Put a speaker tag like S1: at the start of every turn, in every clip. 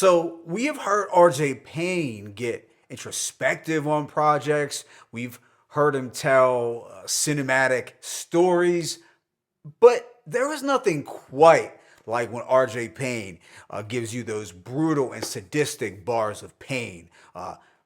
S1: So we have heard RJ Payne get introspective on projects. We've heard him tell cinematic stories, but there is nothing quite like when RJ Payne gives you those brutal and sadistic bars of pain.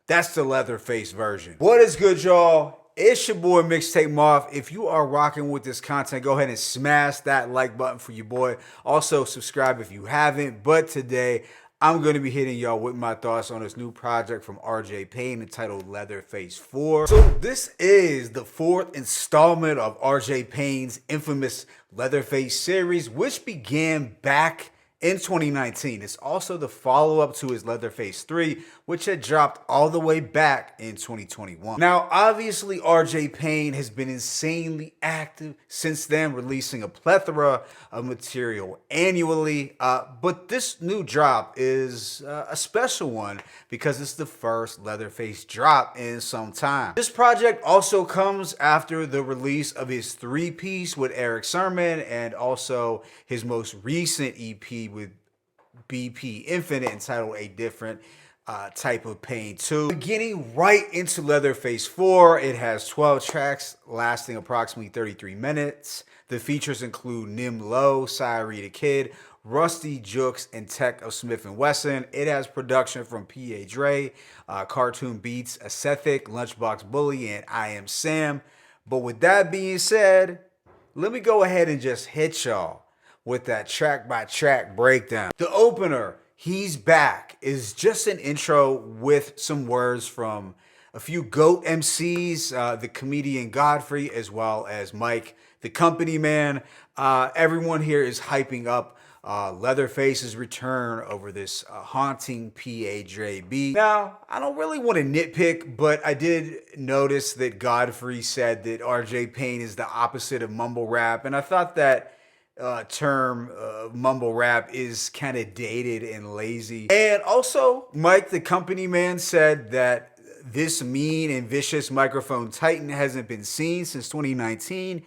S1: That's the Leatherface version. What is good, y'all? It's your boy Mixtape Moth. If you are rocking with this content, go ahead and smash that like button for your boy. Also, subscribe if you haven't. But today, I'm going to be hitting y'all with my thoughts on this new project from RJ Payne entitled Leatherface 4. So this is the fourth installment of RJ Payne's infamous Leatherface series, which began back in 2019. It's also the follow-up to his Leatherface 3, which had dropped all the way back in 2021. Now, obviously, RJ Payne has been insanely active since then, releasing a plethora of material annually. But this new drop is a special one because it's the first Leatherface drop in some time. This project also comes after the release of his three-piece with Eric Sermon and also his most recent EP with BP Infinite entitled A Different Type of Pain 2. Beginning right into Leatherface 4, it has 12 tracks lasting approximately 33 minutes. The features include Nim Low, Cyrie the Kid, Rusty Jukes, and Tech of Smith & Wesson. It has production from P.A. Dre, Cartune Beatz, Aesthetic, Lunchbox Bully, and I Am Sam. But with that being said, let me go ahead and just hit y'all with that track-by-track breakdown. The opener, He's Back, is just an intro with some words from a few GOAT MCs, the comedian Godfrey, as well as Mike, the company man. Everyone here is hyping up Leatherface's return over this haunting P.A. Dre beat. Now, I don't really want to nitpick, but I did notice that Godfrey said that RJ Payne is the opposite of mumble rap, and I thought that term mumble rap is kind of dated and lazy. And also, Mike, the company man, said that this mean and vicious microphone titan hasn't been seen since 2019.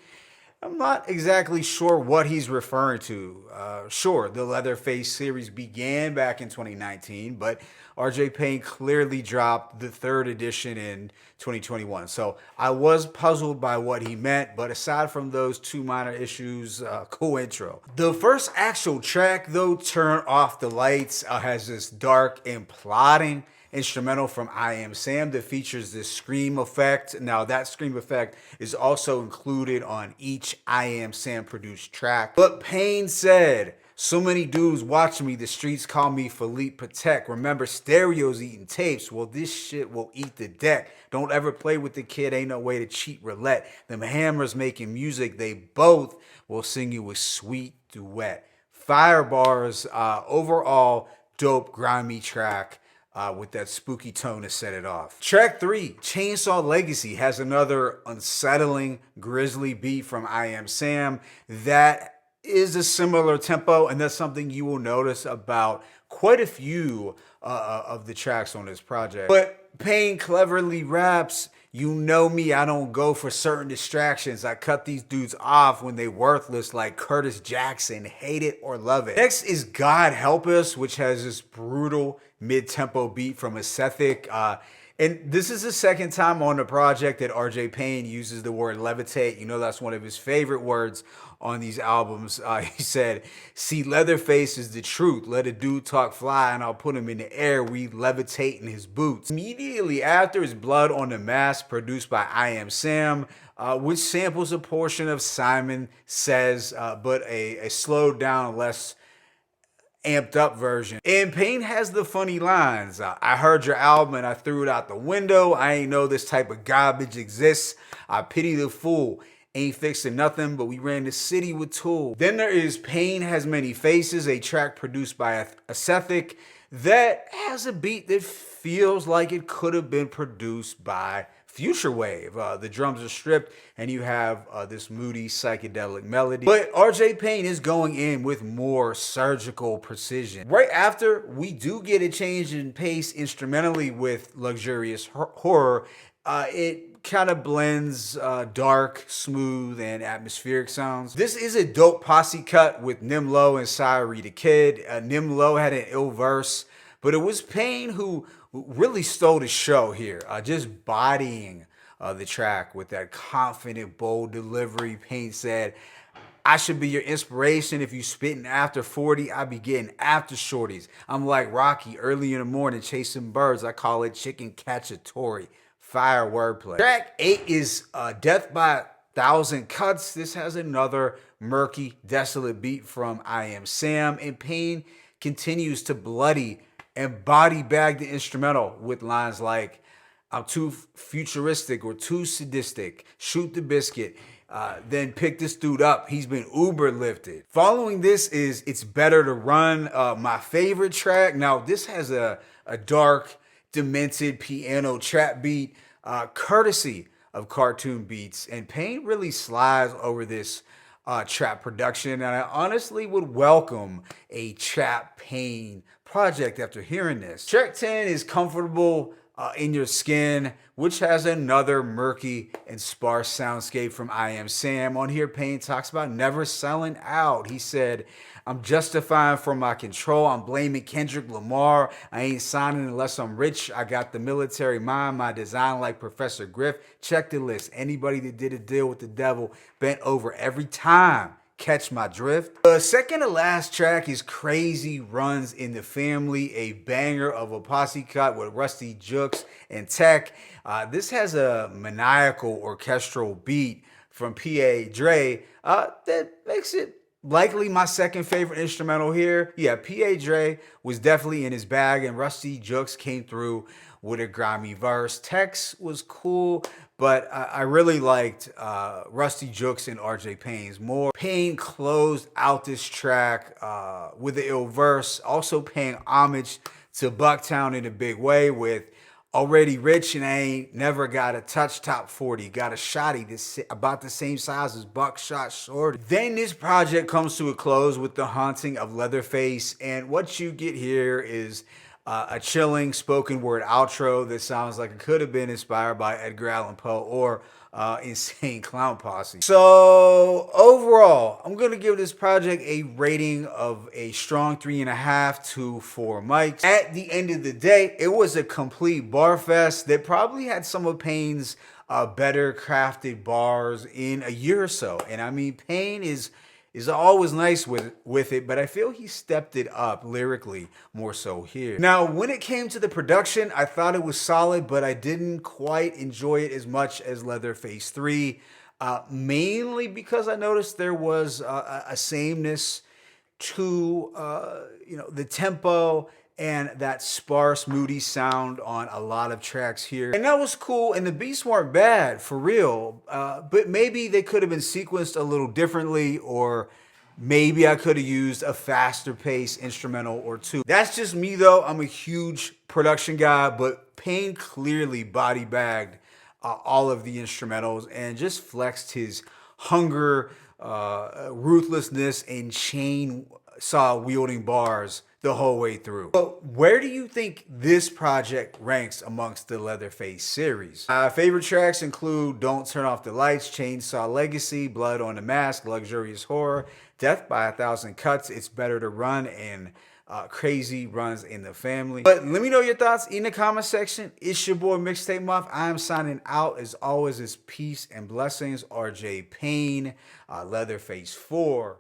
S1: I'm not exactly sure what he's referring to. Sure, the Leatherface series began back in 2019, but RJ Payne clearly dropped the third edition in 2021. So I was puzzled by what he meant, but aside from those two minor issues, cool intro. The first actual track, though, Turn Off the Lights, has this dark and plotting instrumental from I Am Sam that features this scream effect. Now that scream effect is also included on each I Am Sam produced track. But Payne said, so many dudes watching me, the streets call me Philippe Patek. Remember, stereos eating tapes. Well, this shit will eat the deck. Don't ever play with the kid, ain't no way to cheat roulette. Them hammers making music, they both will sing you a sweet duet. Fire bars, overall dope grimy track. With that spooky tone to set it off. Track 3, Chainsaw Legacy, has another unsettling, grisly beat from I Am Sam that is a similar tempo, and that's something you will notice about quite a few of the tracks on this project. But Payne cleverly raps, you know me, I don't go for certain distractions. I cut these dudes off when they worthless like Curtis Jackson, hate it or love it. Next is God Help Us, which has this brutal mid-tempo beat from Aesthetic. And this is the second time on the project that RJ Payne uses the word levitate. You know that's one of his favorite words on these albums. He said, see, Leatherface is the truth. Let a dude talk fly and I'll put him in the air. We levitate in his boots. Immediately after is Blood on the Mask, produced by I Am Sam, which samples a portion of Simon Says, but a slowed down, less amped up version. And Payne has the funny lines. I heard your album and I threw it out the window. I ain't know this type of garbage exists. I pity the fool. Ain't fixing nothing, but we ran the city with Tool. Then there is Payne Has Many Faces, a track produced by Aesthetic that has a beat that feels like it could have been produced by Future Wave. The drums are stripped and you have this moody psychedelic melody. But RJ Payne is going in with more surgical precision. Right after, we do get a change in pace instrumentally with Luxurious Horror. It kind of blends dark, smooth, and atmospheric sounds. This is a dope posse cut with Nim Low and Cyrie the Kid. Nim Low had an ill verse But it was Payne who really stole the show here, just bodying the track with that confident, bold delivery. Payne said, I should be your inspiration. If you spitting after 40, I be getting after shorties. I'm like Rocky early in the morning chasing birds. I call it chicken cacciatore. Fire wordplay. Track 8 is Death by 1,000 Cuts. This has another murky, desolate beat from I Am Sam. And Payne continues to bloody and body bag the instrumental with lines like, I'm too futuristic or too sadistic. Shoot the biscuit. Then pick this dude up. He's been Uber lifted. Following this is It's Better to Run, my favorite track. Now, this has a dark, demented piano trap beat, courtesy of Cartune Beatz. And Payne really slides over this trap production. And I honestly would welcome a trap Payne project after hearing this. Track 10 is Comfortable in Your Skin, which has another murky and sparse soundscape from I Am Sam. On here, Payne talks about never selling out. He said, I'm justifying for my control. I'm blaming Kendrick Lamar. I ain't signing unless I'm rich. I got the military mind, my design like Professor Griff. Check the list. Anybody that did a deal with the devil bent over every time. Catch my drift. The second to last track is Crazy Runs in the Family, a banger of a posse cut with Rusty Jukes and Tech. This has a maniacal orchestral beat from P.A. Dre that makes it likely my second favorite instrumental here. Yeah, P.A. Dre was definitely in his bag, and Rusty Jukes came through with a grimy verse. Tex was cool, but I really liked Rusty Jukes and RJ Payne's more. Payne closed out this track with the ill verse, also paying homage to Bucktown in a big way with Already Rich and I Ain't Never Got a Touch Top 40. Got a shotty that's about the same size as Buckshot Shorty. Then this project comes to a close with The Haunting of Leatherface, and what you get here is a chilling spoken word outro that sounds like it could have been inspired by Edgar Allan Poe or Insane Clown Posse. So overall, I'm going to give this project a rating of a strong 3.5 to 4 mics. At the end of the day, it was a complete bar fest that probably had some of Payne's better crafted bars in a year or so. And I mean, Payne is always nice with it, but I feel he stepped it up lyrically more so here. Now, when it came to the production, I thought it was solid, but I didn't quite enjoy it as much as Leatherface 3, mainly because I noticed there was a sameness to the tempo and that sparse, moody sound on a lot of tracks here. And that was cool, and the beats weren't bad, for real. But maybe they could have been sequenced a little differently, or maybe I could have used a faster paced instrumental or two. That's just me, though. I'm a huge production guy, but Payne clearly body bagged all of the instrumentals and just flexed his hunger, ruthlessness, and chainsaw wielding bars the whole way through. But where do you think this project ranks amongst the Leatherface series? Favorite tracks include Don't Turn Off the Lights, Chainsaw Legacy, Blood on the Mask, Luxurious Horror, Death by 1,000 Cuts, It's Better to Run, and Crazy Runs in the Family. But let me know your thoughts in the comment section. It's your boy Mixtape Muff. I am signing out. As always, it's peace and blessings. RJ Payne, Leatherface 4-1.